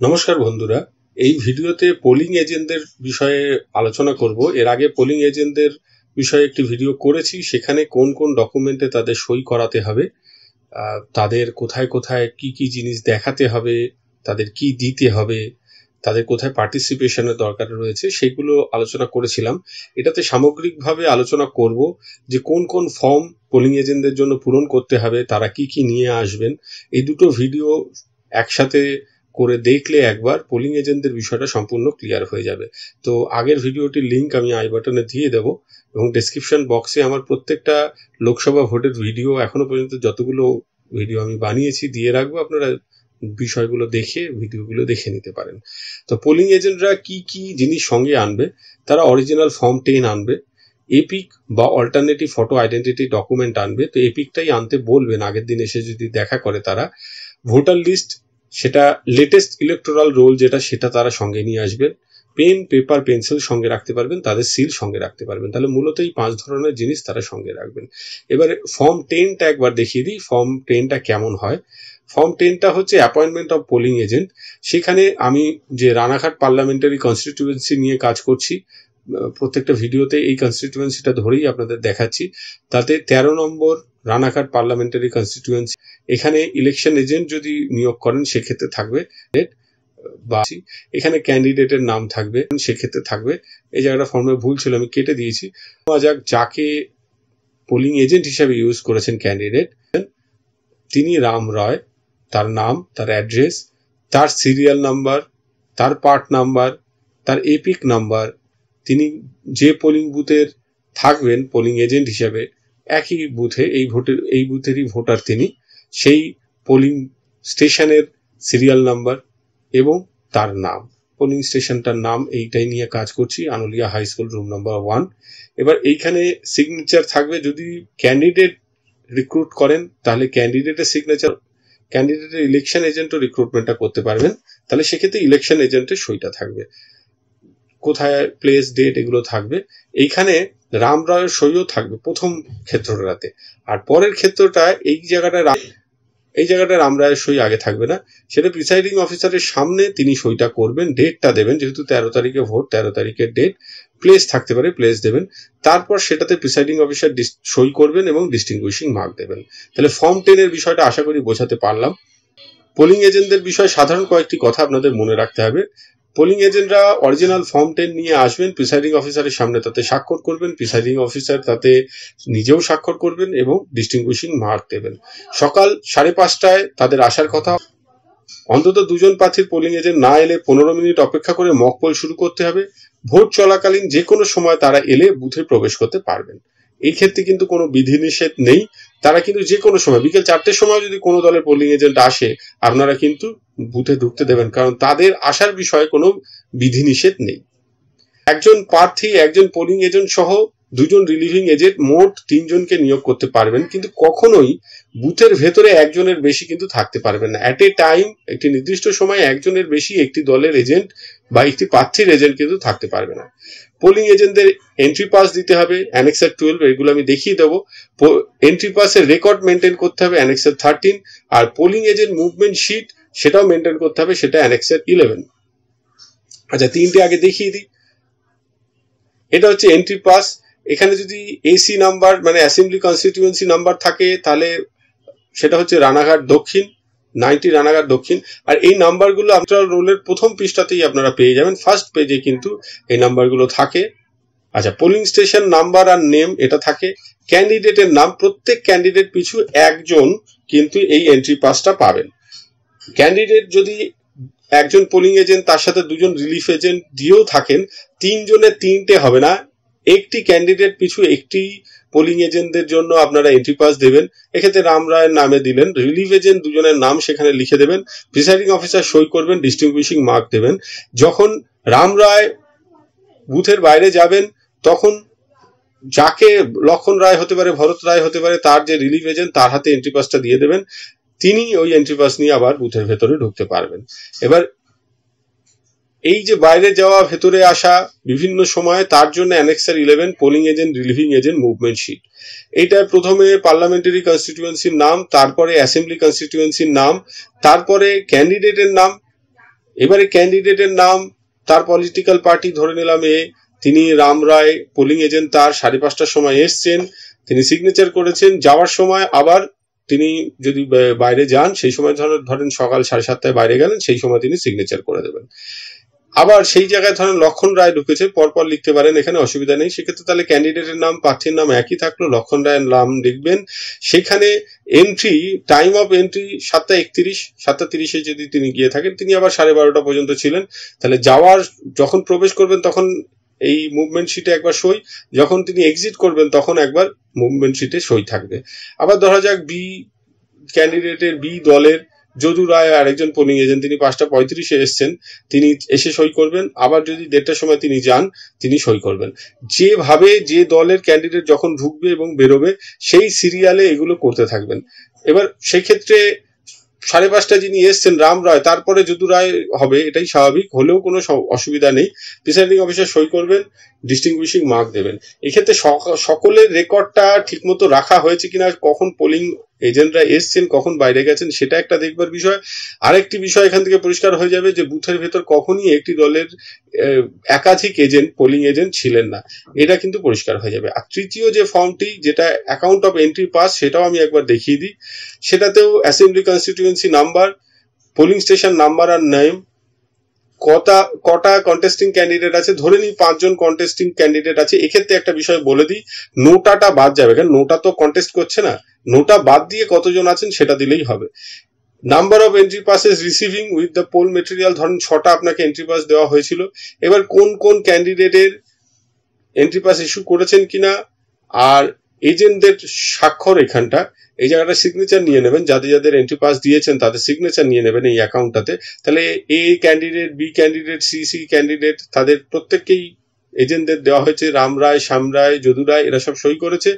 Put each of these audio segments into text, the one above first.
নমস্কার বন্ধুরা, এই ভিডিওতে পোলিং এজেন্টদের বিষয়ে আলোচনা করব। এর আগে পোলিং এজেন্টদের বিষয়ে একটি ভিডিও করেছি, সেখানে কোন কোন ডকুমেন্টে তাদের সই করাতে হবে, তাদের কোথায় কোথায় কি কি জিনিস দেখাতে হবে, তাদের কি দিতে হবে, তাদের কোথায় পার্টিসিপেশনের দরকার রয়েছে, সেগুলো আলোচনা করেছিলাম। এটাতে সামগ্রিকভাবে আলোচনা করব যে কোন কোন ফর্ম পোলিং এজেন্টদের জন্য পূরণ করতে হবে, তারা কি কি নিয়ে আসবেন। এই দুটো ভিডিও একসাথে করে দেখলে একবার পোলিং এজেন্টদের বিষয়টা সম্পূর্ণ ক্লিয়ার হয়ে যাবে। তো আগের ভিডিওটির লিঙ্ক আমি আই বাটনে দিয়ে দেবো এবং ডেসক্রিপশন বক্সে আমার প্রত্যেকটা লোকসভা ভোটের ভিডিও এখনো পর্যন্ত যতগুলো ভিডিও আমি বানিয়েছি দিয়ে রাখবো, আপনারা বিষয়গুলো দেখে ভিডিওগুলো দেখে নিতে পারেন। তো পোলিং এজেন্টরা কি কি জিনিস সঙ্গে আনবে, তারা অরিজিনাল ফর্ম 10 আনবে, এপিক বা অল্টারনেটিভ ফটো আইডেন্টিটি ডকুমেন্ট আনবে। তো এপিকটাই আনতে বলবেন আগের দিন এসে যদি দেখা করে তারা। ভোটার লিস্ট, সেটা লেটেস্ট ইলেকটোরাল রোল যেটা, সেটা তারা সঙ্গে নিয়ে আসবেন। পেন, পেপার, পেন্সিল সঙ্গে রাখতে পারবেন, তাদের সিল সঙ্গে রাখতে পারবেন। তাহলে মূলত এই 5 ধরনের জিনিস তারা সঙ্গে রাখবেন। এবারে ফর্ম 10টা একবার দেখিয়ে দিই, ফর্ম 10টা কেমন হয়। ফর্ম 10টা হচ্ছে অ্যাপয়েন্টমেন্ট অফ পোলিং এজেন্ট। সেখানে আমি যে রানাঘাট পার্লামেন্টারি কনস্টিটিউয়েন্সি নিয়ে কাজ করছি, প্রত্যেকটা ভিডিওতে এই কনস্টিটিউয়েন্সিটা ধরেই আপনাদের দেখাচ্ছি। তাতে 13 নম্বর রানাঘাট পার্লামেন্টারি কনস্টিটিউয়েন্সি, এখানে ইলেকশন এজেন্ট যদি নিয়োগ করেন সেক্ষেত্রে থাকবে বা এখানে ক্যান্ডিডেটের নাম থাকবে, সেক্ষেত্রে থাকবে। এই জায়গাটা ফর্মে ভুল ছিল, আমি কেটে দিয়েছি। যাকে পোলিং এজেন্ট হিসাবে ইউজ করেছেন ক্যান্ডিডেট, তিনি রাম রায়, তার নাম, তার অ্যাড্রেস, তার সিরিয়াল নাম্বার, তার পার্ট নাম্বার, তার এপিক নাম্বার, তিনি যে পোলিং বুথের থাকবেন পোলিং এজেন্ট হিসাবে, একই বুথে এই বুথেরই ভোটার তিনি, সেই পোলিং স্টেশনের সিরিয়াল নাম্বার এবং তার নাম, পোলিং স্টেশনটার নাম, এইটাই নিয়ে কাজ করছি। Anulia high school, room number 1। এবার এইখানে সিগনেচার থাকবে। যদি ক্যান্ডিডেট রিক্রুট করেন তাহলে ক্যান্ডিডেটের সিগনেচার, ক্যান্ডিডেটের ইলেকশন এজেন্টও রিক্রুটমেন্টটা করতে পারবেন, তাহলে সেক্ষেত্রে ইলেকশন এজেন্টের সইটা থাকবে। কোথায় প্লেস, ডেট, এগুলো থাকবে। এইখানে রাম রায়ের সইও থাকবে প্রথম ক্ষেত্রটাতে, আর পরের ক্ষেত্রটা এই জায়গাটা রাম রায়ের সই আগে থাকবে না, সেটা প্রিসাইডিং অফিসারের সামনে তিনি সইটা করবেন, ডেটটা দেবেন, যেহেতু 13 তারিখে ভোট, 13 তারিখের ডেট, প্লেস থাকতে পারে, প্লেস দেবেন। তারপর সেটাতে প্রিসাইডিং অফিসার সই করবেন এবং ডিস্টিংগুইশিং মার্ক দেবেন। তাহলে ফর্ম 10 এর বিষয়টা আশা করি বোঝাতে পারলাম। পোলিং এজেন্টদের বিষয়ে সাধারণ কয়েকটি কথা আপনাদের মনে রাখতে হবে। পোলিং এজেন্টরা অরিজিনাল ফর্ম 10 নিয়ে আসবেন, প্রিসাইডিং অফিসারের সামনে তাতে স্বাক্ষর করবেন, প্রিসাইডিং অফিসার তাতে নিজেও স্বাক্ষর করবেন এবং ডিস্টিংগুইশিং মার্ক দেবেন। সকাল 5:30টায় তাদের আসার কথা। অন্তত 2 জন প্রার্থীর পোলিং এজেন্ট না এলে 15 মিনিট অপেক্ষা করে মক পোল শুরু করতে হবে। ভোট চলাকালীন যে কোনো সময় তারা এলে বুথে প্রবেশ করতে পারবেন। এই ক্ষেত্রে কিন্তু কোনো বিধিনিষেধ নেই, তারা কিন্তু যে কোনো সময়, বিকেল 4টের সময় যদি কোনো দলের পোলিং এজেন্ট আসে, আপনারা কিন্তু বুথে ঢুকতে দেবেন, কারণ তাদের আসার বিষয়ে কোনো বিধিনিষেধ নেই। একজন প্রার্থী, একজন পোলিং এজেন্ট সহ 2 জন রিলিভিং এজেন্ট, মোট 3 জনকে নিয়োগ করতে পারবেন, কিন্তু কখনোই বুথের ভেতরে একজনের বেশি কিন্তু থাকতে পারবেন না। অ্যাট এ টাইম, একটি নির্দিষ্ট সময় একজনের বেশি একটি দলের এজেন্ট বা একটি প্রার্থীর এজেন্ট কিন্তু থাকতে পারবে না। পোলিং এজেন্টদের এন্ট্রি পাস দিতে হবে, অ্যানেক্সার 12, এগুলো আমি দেখিয়ে দেবো। এন্ট্রি পাসের রেকর্ড মেনটেন করতে হবে, অ্যানেক্সার 13। আর পোলিং এজেন্ট মুভমেন্ট শিট, সেটাও মেনটেন করতে হবে, সেটা অ্যানেক্সার 11। আচ্ছা, 3টে আগে দেখিয়ে দিই। এটা হচ্ছে এন্ট্রি পাস। এখানে যদি এসি নাম্বার মানে অ্যাসেম্বলি কনস্টিটিউয়েন্সি নাম্বার থাকে, তাহলে সেটা হচ্ছে রানাঘাট দক্ষিণ, 90 রানাঘাট দক্ষিণ। আর এই নাম্বারগুলো আপনার রোলের প্রথম পৃষ্ঠাতেই আপনারা পেয়ে যাবেন, ফার্স্ট পেজে কিন্তু এই নাম্বারগুলো থাকে। আচ্ছা, পোলিং স্টেশন নাম্বার আর নেম এটা থাকে। ক্যান্ডিডেটের নাম, প্রত্যেক ক্যান্ডিডেট পিছু একজন কিন্তু এই এন্ট্রি পাসটা পাবেন। ক্যান্ডিডেট যদি একজন পোলিং এজেন্ট তার সাথে 2 জন রিলিফ এজেন্ট দিয়েও থাকেন, 3 জনের 3টে হবে না, একটি ক্যান্ডিডেট পিছু একটি পোলিং এজেন্টদের জন্য আপনারা এন্ট্রি পাস দেবেন। এক্ষেত্রে রাম রায়ের নামে দিলেন, রিলিফ এজেন্ট 2 জনের নাম সেখানে লিখে দেবেন, প্রিসাইডিং অফিসার সই করবেন, ডিস্টিংগুইশিং মার্ক দেবেন। যখন রাম রায় বুথের বাইরে যাবেন, তখন যাকে, লক্ষণ রায় হতে পারে, ভরত রায় হতে পারে, তার যে রিলিফ এজেন্ট, তার হাতে এন্ট্রি পাসটা দিয়ে দেবেন, তিনি ওই এন্ট্রি পাস নিয়ে আবার বুথের ভেতরে ঢুকতে পারবেন। এবার এই যে বাইরে যাওয়া, ভেতরে আসা বিভিন্ন সময়, তার জন্য annexure 11, polling agent, relieving agent movement sheet. এইটা প্রথমে পার্লামেন্টারি কনস্টিটিউয়েন্সির নাম, তারপরে অ্যাসেম্বলি কনস্টিটিউয়েন্সির নাম, তারপরে ক্যান্ডিডেটের নাম, এবারে ক্যান্ডিডেটের নাম, তার পলিটিক্যাল পার্টি, ধরে নিলাম তিনি রাম রায়, পোলিং এজেন্ট, তার 5:30টার সময় এসছেন, তিনি সিগনেচার করেছেন, যাওয়ার সময় আবার তিনি যদি বাইরে যান সেই সময় ধরেন সকাল 7:30টায় বাইরে গেলেন, সেই সময় তিনি সিগনেচার করে দেবেন। আবার সেই জায়গায় ধরেন লক্ষণ রায় ঢুকেছে, পরপর লিখতে পারেন, এখানে অসুবিধা নেই। সেক্ষেত্রে তাহলে ক্যান্ডিডেটের নাম, প্রার্থীর নাম একই থাকলো, লক্ষণ রায়ের নাম লিখবেন। সেখানে এন্ট্রি, টাইম অফ এন্ট্রি 7:31, 7:30-এ যদি তিনি গিয়ে থাকেন, তিনি আবার 12:30 পর্যন্ত ছিলেন। তাহলে যাওয়ার, যখন প্রবেশ করবেন তখন এই মুভমেন্ট শিটে একবার সই, যখন তিনি এক্সিট করবেন তখন একবার মুভমেন্ট শিটে সই থাকবে। আবার ধরা যাক বি ক্যান্ডিডেটের, বি দলের যদু রায় আরেকজন পোলিং এজেন্ট, তিনি 5:35-এ এসছেন, তিনি এসে সই করবেন। আবার যদি 1:30টার সময় তিনি যান, তিনি সই করবেন। যেভাবে যে দলের ক্যান্ডিডেট যখন ঢুকবে এবং বেরোবে সেই সিরিয়ালে এগুলো করতে থাকবেন। এবার সেই ক্ষেত্রে 5:30 যিনি এসছেন রাম রায়, তারপরে যদু রায় হবে, এটাই স্বাভাবিক, হলেও কোনো অসুবিধা নেই। প্রিসাইডিং অফিসার সই করবেন, ডিস্টিংগুইশিং মার্ক দেবেন। এক্ষেত্রে সকলের রেকর্ডটা ঠিকমতো রাখা হয়েছে কিনা, কখন পোলিং এজেন্টরা এসছেন, কখন বাইরে গেছেন, সেটা একটা দেখবার বিষয়। আরেকটি বিষয় এখান থেকে পরিষ্কার হয়ে যাবে যে বুথের ভেতর কখনই একটি দলের একাধিক এজেন্ট, পোলিং এজেন্ট ছিলেন না, এটা কিন্তু পরিষ্কার হয়ে যাবে। আর তৃতীয় যে ফর্মটি, যেটা অ্যাকাউন্ট অফ এন্ট্রি পাস, সেটাও আমি একবার দেখিয়ে দিই। সেটাতেও assembly constituency number, polling station number আর নেম, কটা কন্টেস্টিং ক্যান্ডিডেট আছে, ধরে নিই 5 জন কন্টেস্টিং ক্যান্ডিডেট আছে। এক্ষেত্রে একটা বিষয় বলে দিই, নোটাটা বাদ যাবে, কারণ নোটা তো কন্টেস্ট করছে না, নোটা বাদ দিয়ে কতজন আছেন সেটা দিলেই হবে। Number of entry passes receiving with the poll material, ধরেন 6টা আপনাকে এন্ট্রি পাস দেওয়া হয়েছিল। এবার কোন কোন ক্যান্ডিডেটের এন্ট্রি পাস ইস্যু করেছেন কিনা, আর এজেন্টদের স্বাক্ষর, এখানটা এই জায়গাটা সিগনেচার নিয়ে নেবেন, যাদের যাদের এন্ট্রি পাস দিয়েছেন তাদের সিগনেচার নিয়ে নেবেন এই অ্যাকাউন্টটাতে। তাহলে A candidate, B candidate, C candidate, তাদের প্রত্যেককেই এজেন্টদের দেওয়া হয়েছে, রাম রায়, শ্যাম রায়, যদু রায়, এরা সব সই করেছে।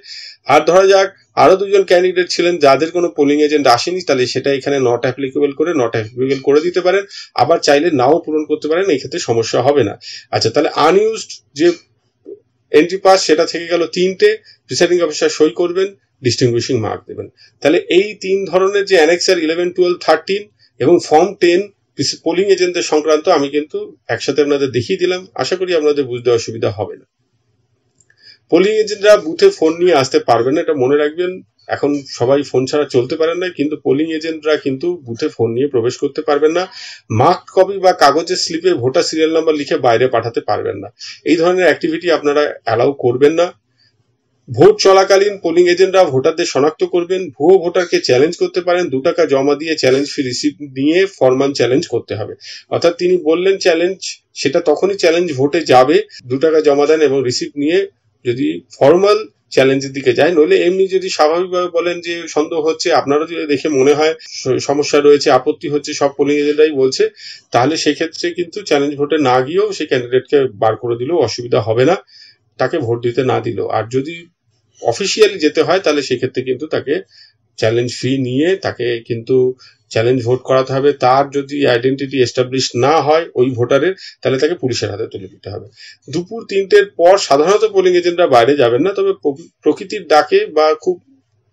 আর ধরা যাক আরো 2 জন ক্যান্ডিডেট ছিলেন যাদের কোনো পোলিং এজেন্ট আসেনি, তাহলে সেটা এখানে নট অ্যাপ্লিকেবল করে দিতে পারেন। আবার চাইলে নাও পূরণ করতে পারেন, এই ক্ষেত্রে সমস্যা হবে না। আচ্ছা, তাহলে আনইউজড যে এন্ট্রি পাস সেটা থেকে গেল 3টে, প্রিসাইডিং অফিসার সই করবেন, ডিস্টিংগুইশিং মার্ক দেবেন। তাহলে এই 3 ধরনের যে অ্যানেক্সার 11, 12, 13 এবং ফর্ম 10 পোলিং এজেন্টদের সংক্রান্ত আমি কিন্তু একসাথে আপনাদের দেখিয়ে দিলাম। আশা করি আপনাদের বুঝতে অসুবিধা হবে না। পোলিং এজেন্টরা বুথে ফোন নিয়ে আসতে পারবেন না, এটা মনে রাখবেন। এখন সবাই ফোন ছাড়া চলতে পারেন না, কিন্তু পোলিং এজেন্টরা কিন্তু বুথে ফোন নিয়ে প্রবেশ করতে পারবেন না। মার্ক কপি বা কাগজের স্লিপে ভোটার সিরিয়াল নাম্বার লিখে বাইরে পাঠাতে পারবেন না। এই ধরনের অ্যাক্টিভিটি আপনারা অ্যালাউ করবেন না। ভোট চলাকালীন পোলিং এজেন্টরা ভোটারদের শনাক্ত করবেন। ভুয়ো ভোটারকে চ্যালেঞ্জ করতে পারেন, 2 টাকা জমা দিয়ে চ্যালেঞ্জ ফি রিসিপ্ট নিয়ে ফরমাল চ্যালেঞ্জ করতে হবে। অর্থাৎ তিনি বললেন চ্যালেঞ্জ, সেটা তখনই চ্যালেঞ্জ ভোটে যাবে, 2 টাকা জমা দেন এবং রিসিপ্ট নিয়ে যদি ফর্মাল চ্যালেঞ্জের দিকে যায়। নইলে এমনি যদি স্বাভাবিকভাবে বলেন যে সন্দেহ হচ্ছে, আপনারও যদি দেখে মনে হয় সমস্যা রয়েছে, আপত্তি হচ্ছে, সব পোলিং এজেন্টরাই বলছে, তাহলে সেক্ষেত্রে কিন্তু চ্যালেঞ্জ ভোটে না গিয়েও সেই ক্যান্ডিডেটকে বার করে দিলেও অসুবিধা হবে না, তাকে ভোট দিতে না দিলেও। আর যদি অফিসিয়ালি যেতে হয় তাহলে সেক্ষেত্রে কিন্তু তাকে চ্যালেঞ্জ ফি নিয়ে তাকে কিন্তু চ্যালেঞ্জ ভোট করাতে হবে। তার যদি আইডেন্টিটি এস্টাবলিশ না হয় ওই ভোটারের, তাহলে তাকে পুলিশের হাতে তুলে দিতে হবে। দুপুর 3টের পর সাধারণত পোলিং এজেন্টরা বাইরে যাবেন না, তবে প্রকৃতির ডাকে বা খুব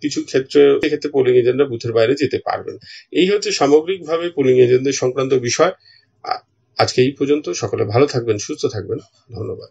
কিছু ক্ষেত্রে পোলিং এজেন্টরা বুথের বাইরে যেতে পারবেন। এই হচ্ছে সামগ্রিকভাবে পোলিং এজেন্টদের সংক্রান্ত বিষয়। আজকে এই পর্যন্ত। সকলে ভালো থাকবেন, সুস্থ থাকবেন। ধন্যবাদ।